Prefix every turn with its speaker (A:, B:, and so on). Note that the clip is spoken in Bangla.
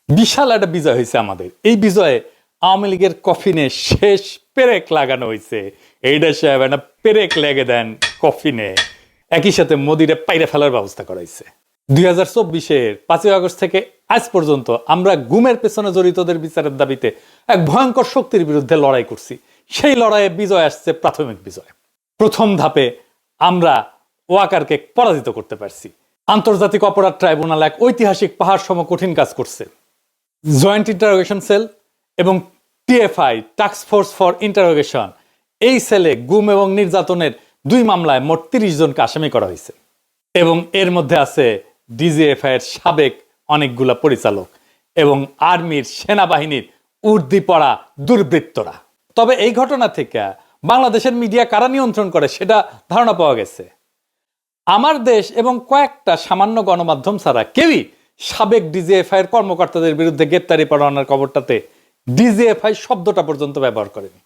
A: বিশাল একটা বিজয় হয়েছে আমাদের। এই বিজয়ে আওয়ামী লীগের কফিনে শেষ পেরেক লাগানো হয়েছে। এইটা সাহেব একটা পেরেক লেগে দেন কফিনে। একই সাথে মোদিরে পাইরে ফেলার ব্যবস্থা করাইছে। 2024-এর 5ই আগস্ট থেকে আজ পর্যন্ত আমরা গুমের পেছনে জড়িতদের বিচারের দাবিতে এক ভয়ঙ্কর শক্তির বিরুদ্ধে লড়াই করছি। সেই লড়াইয়ে বিজয় আসছে, প্রাথমিক বিজয়। প্রথম ধাপে আমরা ওয়াকারকে পরাজিত করতে পারছি। আন্তর্জাতিক অপরাধ ট্রাইব্যুনাল এক ঐতিহাসিক পাহাড় সম কঠিন কাজ করছে। জয়েন্ট ইন্টারোগেশন সেল এবং TFI task force for interrogation, এই সেলে গুম এবং নির্যাতনের 2 মামলায় মোট 30 জনকে আসামি করা হয়েছে এবং এর মধ্যে আছে ডিজিএফআই এর সাবেক অনেকগুলা পরিচালক এবং আর্মির, সেনাবাহিনীর উর্দি পড়া দুর্বৃত্তরা। তবে এই ঘটনা থেকে বাংলাদেশের মিডিয়া কারা নিয়ন্ত্রণ করে সেটা ধারণা পাওয়া গেছে। আমার দেশ এবং কয়েকটা সামান্য গণমাধ্যম ছাড়া কেউই সাবেক ডিজিএফআই এর কর্মকর্তাদের বিরুদ্ধে গ্রেপ্তারি পরোয়ানার খবরটাতে ডিজিএফআই শব্দটা পর্যন্ত ব্যবহার করেনি।